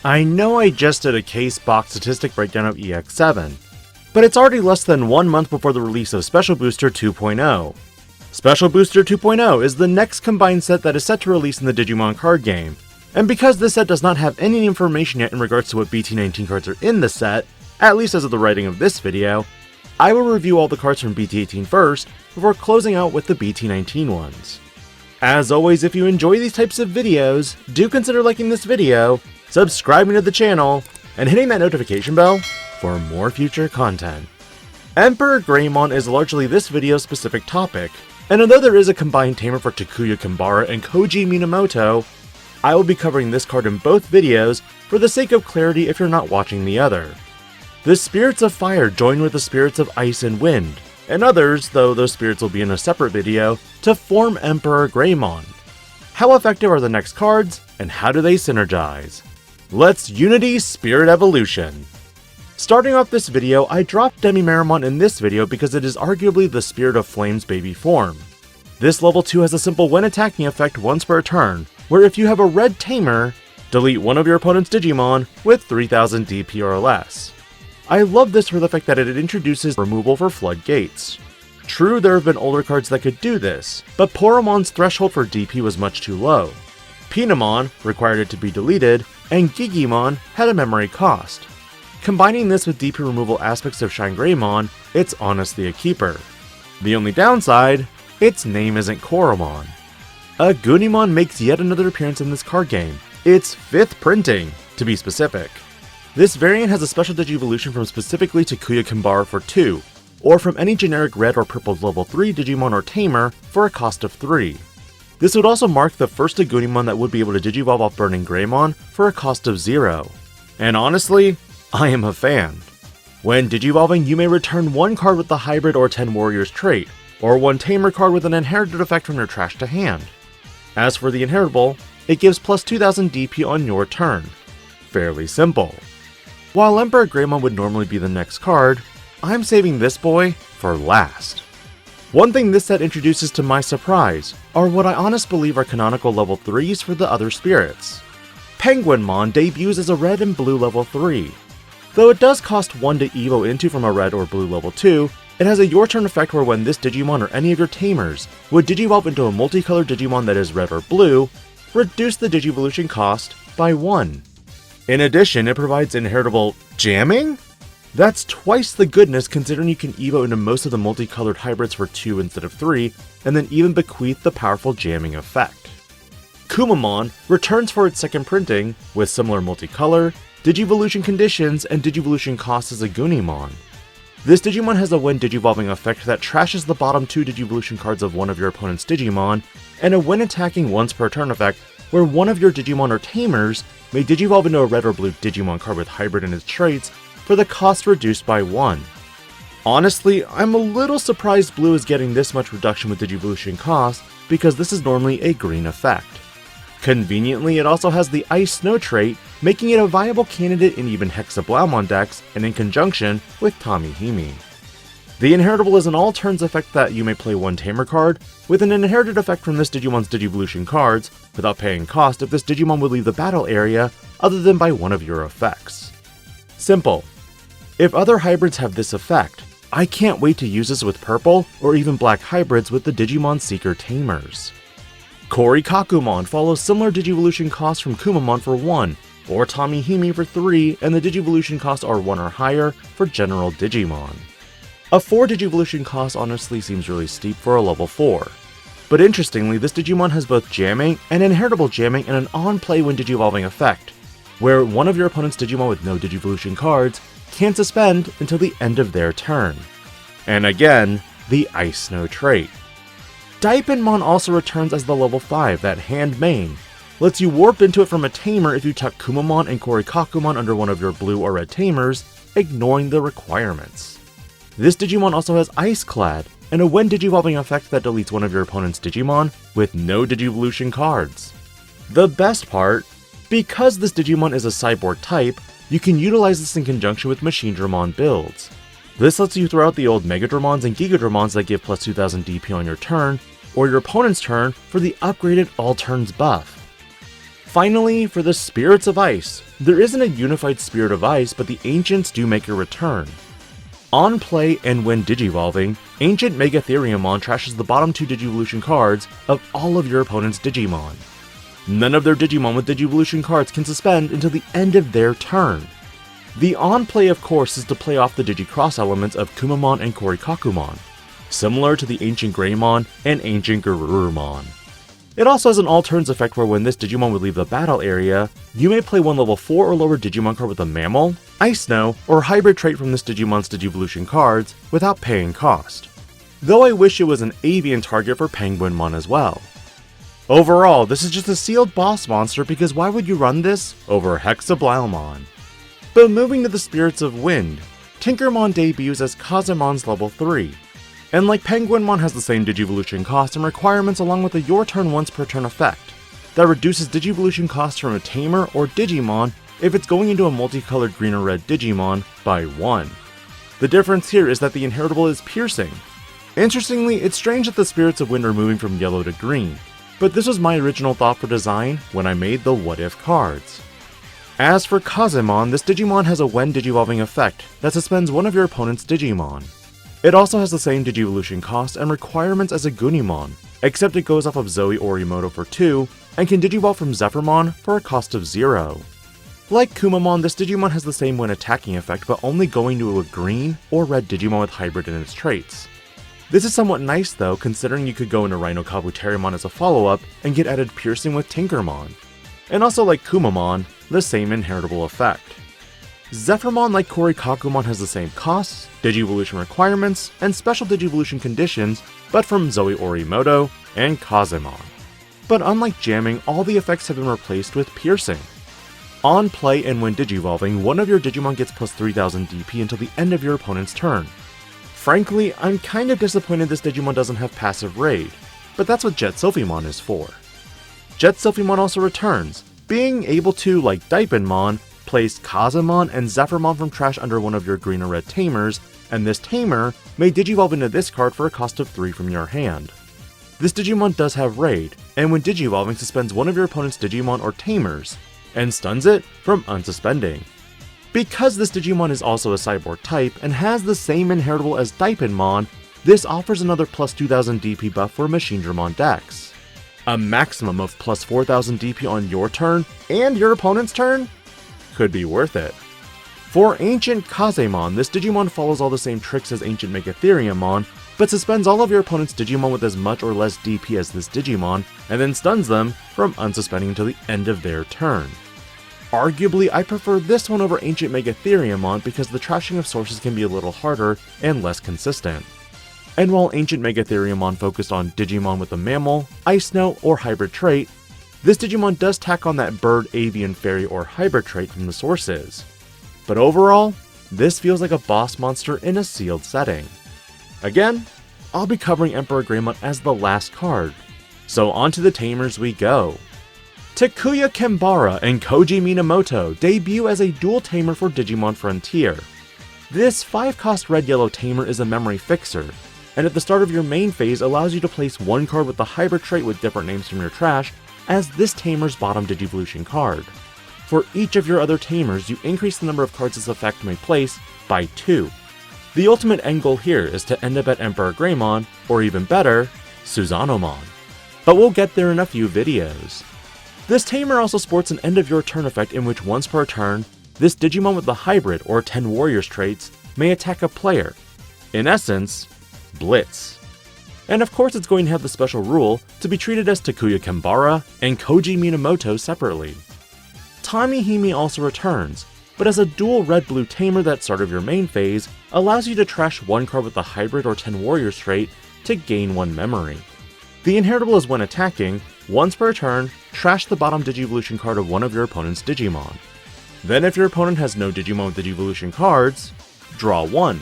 I know I just did a case box statistic breakdown of EX7, but it's already less than 1 month before the release of Special Booster 2.0. Special Booster 2.0 is the next combined set that is set to release in the Digimon card game, and because this set does not have any information yet in regards to what BT18 cards are in the set, at least as of the writing of this video, I will review all the cards from BT18 first, before closing out with the BT19 ones. As always, if you enjoy these types of videos, do consider liking this video, subscribing to the channel, and hitting that notification bell for more future content. Emperorgreymon is largely this video's specific topic, and although there is a combined tamer for Takuya Kimbara and Koji Minamoto, I will be covering this card in both videos for the sake of clarity if you're not watching the other. The spirits of fire join with the spirits of ice and wind, and others, though those spirits will be in a separate video, to form Emperorgreymon. How effective are the next cards, and how do they synergize? Let's Unity Spirit Evolution! Starting off this video, I dropped Demimeramon in this video because it is arguably the Spirit of Flame's baby form. This level 2 has a simple when attacking effect once per turn, where if you have a red tamer, delete one of your opponent's Digimon with 3000 DP or less. I love this for the fact that it introduces removal for floodgates. True, there have been older cards that could do this, but Poramon's threshold for DP was much too low. Pinamon required it to be deleted, and Gigimon had a memory cost. Combining this with DP removal aspects of Greymon, it's honestly a keeper. The only downside, its name isn't Koromon. Agunimon makes yet another appearance in this card game, its 5th printing, to be specific. This variant has a special Digivolution from specifically Takuya Kimbara for 2, or from any generic red or purple level 3 Digimon or Tamer for a cost of 3. This would also mark the first Agunimon that would be able to Digivolve off Burning Greymon for a cost of 0. And honestly, I am a fan. When Digivolving, you may return 1 card with the Hybrid or 10 Warriors trait, or 1 Tamer card with an inherited effect from your trash to hand. As for the inheritable, it gives plus 2000 DP on your turn. Fairly simple. While Emperorgreymon would normally be the next card, I'm saving this boy for last. One thing this set introduces to my surprise are what I honestly believe are canonical level 3s for the other spirits. Penguinmon debuts as a red and blue level 3. Though it does cost 1 to evo into from a red or blue level 2, it has a your turn effect where when this Digimon or any of your tamers would Digivolve into a multicolored Digimon that is red or blue, reduce the Digivolution cost by 1. In addition, it provides inheritable jamming? That's twice the goodness considering you can evo into most of the multicolored hybrids for 2 instead of 3, and then even bequeath the powerful jamming effect. Kumamon returns for its 2nd printing, with similar multicolor, Digivolution conditions, and Digivolution costs as Agunimon. This Digimon has a when Digivolving effect that trashes the bottom 2 Digivolution cards of one of your opponent's Digimon, and a when attacking once per turn effect where one of your Digimon or Tamers may Digivolve into a red or blue Digimon card with Hybrid in its traits for the cost reduced by 1. Honestly, I'm a little surprised blue is getting this much reduction with Digivolution cost because this is normally a green effect. Conveniently, it also has the Ice Snow trait, making it a viable candidate in even Hexablaumon decks and in conjunction with Tamihimi. The inheritable is an all turns effect that you may play 1 Tamer card, with an inherited effect from this Digimon's Digivolution cards, without paying cost if this Digimon would leave the battle area other than by one of your effects. Simple. If other hybrids have this effect, I can't wait to use this with purple or even black hybrids with the Digimon Seeker Tamers. Korikakumon follows similar Digivolution costs from Kumamon for 1, or Tamihimi for 3, and the Digivolution costs are 1 or higher for general Digimon. A 4 Digivolution cost honestly seems really steep for a level 4. But interestingly, this Digimon has both jamming and inheritable jamming and an on-play when Digivolving effect, where one of your opponent's Digimon with no Digivolution cards can't suspend until the end of their turn. And again, the Ice Snow trait. Daipenmon also returns as the level 5 that hand main, lets you warp into it from a tamer if you tuck Kumamon and Korikakumon under one of your blue or red tamers, ignoring the requirements. This Digimon also has Ice Clad, and a when Digivolving effect that deletes one of your opponent's Digimon with no Digivolution cards. The best part, because this Digimon is a cyborg type, you can utilize this in conjunction with Machinedramon builds. This lets you throw out the old Megadramons and Gigadramons that give plus 2000 DP on your turn, or your opponent's turn for the upgraded All Turns buff. Finally, for the Spirits of Ice, there isn't a unified Spirit of Ice, but the Ancients do make a return. On play and when digivolving, ancientmegatheriummon trashes the bottom 2 Digivolution cards of all of your opponent's Digimon. None of their Digimon with Digivolution cards can suspend until the end of their turn. The on-play, of course, is to play off the Digi-Cross elements of kumamon and korikakumon, similar to the Ancientgreymon and ancientgarurumon. It also has an all-turns effect where when this Digimon would leave the battle area, you may play one level 4 or lower Digimon card with a mammal, ice snow, or hybrid trait from this Digimon's Digivolution cards without paying cost. Though I wish it was an avian target for penguinmon as well. Overall, this is just a sealed boss monster because why would you run this over hexablaumon? But moving to the Spirits of Wind, Tinkermon debuts as Kazemon's level 3. And like Penguinmon has the same Digivolution cost and requirements along with a your turn once per turn effect, that reduces Digivolution cost from a Tamer or Digimon if it's going into a multicolored green or red Digimon by 1. The difference here is that the inheritable is Piercing. Interestingly, it's strange that the Spirits of Wind are moving from yellow to green, but this was my original thought for design when I made the What If cards. As for Kazemon, this Digimon has a when digivolving effect that suspends one of your opponent's Digimon. It also has the same Digivolution cost and requirements as agunimon, except it goes off of Zoe Orimoto for 2, and can digivolve from Zephyrmon for a cost of 0. Like Kumamon, this Digimon has the same when attacking effect, but only going to a green or red Digimon with hybrid in its traits. This is somewhat nice though, considering you could go into Rhino Kabuterimon as a follow-up and get added Piercing with Tinkermon. And also like Kumamon, the same inheritable effect. Zephyrmon, like korikakumon, has the same costs, Digivolution requirements, and special Digivolution conditions, but from Zoe Orimoto and Kazemon. But unlike jamming, all the effects have been replaced with Piercing. On play and when digivolving, one of your Digimon gets plus 3000 DP until the end of your opponent's turn. Frankly, I'm kind of disappointed this Digimon doesn't have passive raid, but that's what jetsilphymon is for. Jetsilphymon also returns, being able to, like daipenmon, place Kazemon and Zephyrmon from trash under one of your green or red tamers, and this tamer may digivolve into this card for a cost of 3 from your hand. This Digimon does have raid, and when digivolving suspends one of your opponent's Digimon or tamers, and stuns it from unsuspending. Because this Digimon is also a cyborg type and has the same inheritable as daipenmon, this offers another plus 2000 DP buff for Machinedramon decks. A maximum of plus 4000 DP on your turn and your opponent's turn? Could be worth it. For ancientkazemon, this Digimon follows all the same tricks as ancientmegatheriummon, but suspends all of your opponent's Digimon with as much or less DP as this Digimon, and then stuns them from unsuspending until the end of their turn. Arguably, I prefer this one over ancientmegatheriummon because the trashing of sources can be a little harder and less consistent. And while ancientmegatheriummon focused on Digimon with a mammal, ice snow, or hybrid trait, this Digimon does tack on that bird, avian, fairy, or hybrid trait from the sources. But overall, this feels like a boss monster in a sealed setting. Again, I'll be covering Emperorgreymon as the last card, so onto the tamers we go. Takuya Kembara and Koji Minamoto debut as a dual tamer for Digimon Frontier. This 5-cost red-yellow tamer is a memory fixer, and at the start of your main phase allows you to place one card with the hybrid trait with different names from your trash as this tamer's bottom Digivolution card. For each of your other tamers, you increase the number of cards this effect may place by 2. The ultimate end goal here is to end up at Emperorgreymon, or even better, Susanomon. But we'll get there in a few videos. This tamer also sports an end of your turn effect in which once per turn, this Digimon with the hybrid or 10 warriors traits may attack a player. In essence, Blitz. And of course it's going to have the special rule to be treated as Takuya Kembara and Koji Minamoto separately. Tamihime also returns, but as a dual red-blue tamer that start of your main phase allows you to trash one card with the hybrid or 10 warriors trait to gain 1 memory. The inheritable is when attacking, once per turn, trash the bottom Digivolution card of one of your opponent's Digimon. Then if your opponent has no Digimon with Digivolution cards, draw 1.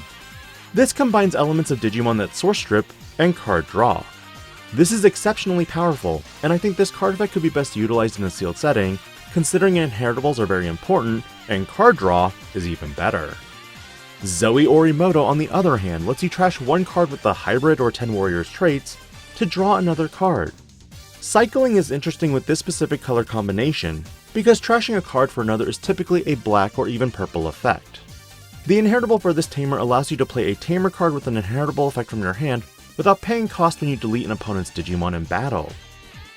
This combines elements of Digimon that source strip and card draw. This is exceptionally powerful, and I think this card effect could be best utilized in a sealed setting, considering inheritables are very important, and card draw is even better. Zoe Orimoto, on the other hand, lets you trash one card with the hybrid or 10 warriors traits to draw another card. Cycling is interesting with this specific color combination, because trashing a card for another is typically a black or even purple effect. The inheritable for this tamer allows you to play a tamer card with an inheritable effect from your hand without paying cost when you delete an opponent's Digimon in battle.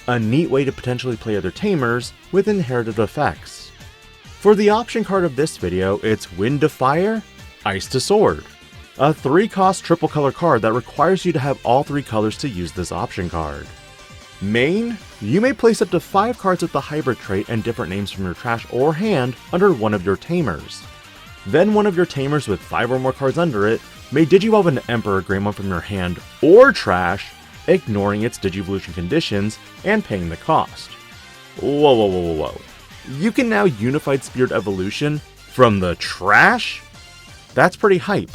A neat way to potentially play other tamers with inherited effects. For the option card of this video, it's Wind to Fire, Ice to Sword, a 3-cost triple color card that requires you to have all 3 colors to use this option card. Main, you may place up to 5 cards with the hybrid trait and different names from your trash or hand under one of your tamers. Then one of your tamers with 5 or more cards under it may digivolve an Emperorgreymon from your hand or trash, ignoring its digivolution conditions and paying the cost. Whoa. You can now Unified Spirit Evolution from the trash? That's pretty hype.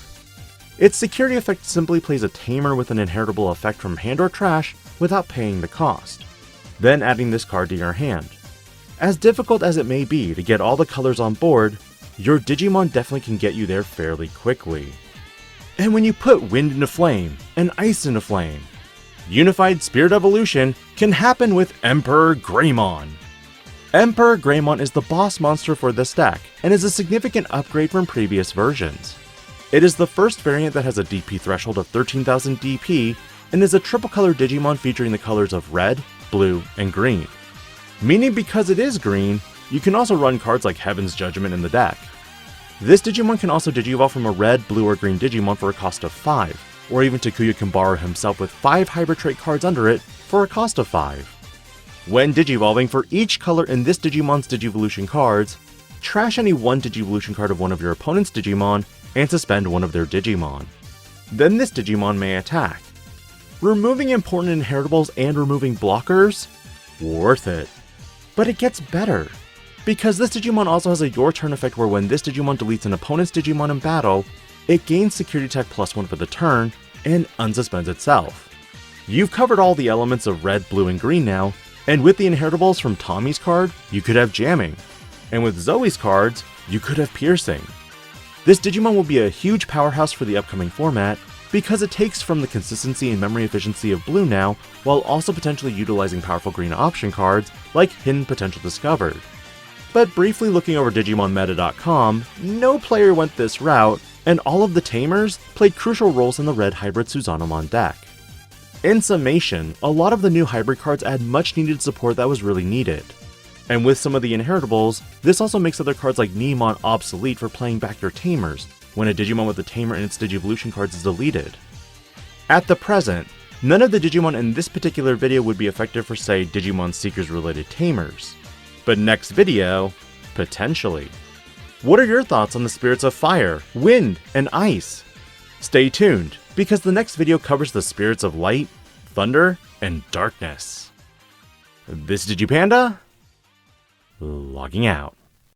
Its security effect simply plays a tamer with an inheritable effect from hand or trash without paying the cost, then adding this card to your hand. As difficult as it may be to get all the colors on board, your Digimon definitely can get you there fairly quickly. And when you put Wind into Flame and Ice into Flame, Unified Spirit Evolution can happen with Emperorgreymon. Emperorgreymon is the boss monster for this deck and is a significant upgrade from previous versions. It is the first variant that has a DP threshold of 13,000 DP and is a triple color Digimon featuring the colors of red, blue, and green. Meaning because it is green, you can also run cards like Heaven's Judgment in the deck. This Digimon can also digivolve from a red, blue, or green Digimon for a cost of 5, or even Takuya Kimbara himself with 5 hybrid trait cards under it for a cost of 5. When digivolving for each color in this Digimon's Digivolution cards, trash any one Digivolution card of one of your opponent's Digimon and suspend one of their Digimon. Then this Digimon may attack. Removing important inheritables and removing blockers? Worth it. But it gets better, because this Digimon also has a Your Turn effect where when this Digimon deletes an opponent's Digimon in battle, it gains Security Tech +1 for the turn and unsuspends itself. You've covered all the elements of red, blue, and green now, and with the inheritables from Tommy's card, you could have Jamming, and with Zoe's cards, you could have Piercing. This Digimon will be a huge powerhouse for the upcoming format, because it takes from the consistency and memory efficiency of blue now, while also potentially utilizing powerful green option cards like Hidden Potential Discovered. But briefly looking over DigimonMeta.com, no player went this route, and all of the tamers played crucial roles in the red hybrid Suzanomon deck. In summation, a lot of the new hybrid cards add much needed support that was really needed. And with some of the inheritables, this also makes other cards like Neemon obsolete for playing back your tamers, when a Digimon with a tamer in its Digivolution cards is deleted. At the present, none of the Digimon in this particular video would be effective for say Digimon Seekers related tamers. But next video, potentially. What are your thoughts on the spirits of fire, wind, and ice? Stay tuned, because the next video covers the spirits of light, thunder, and darkness. This is DIGI-PANDA, logging out.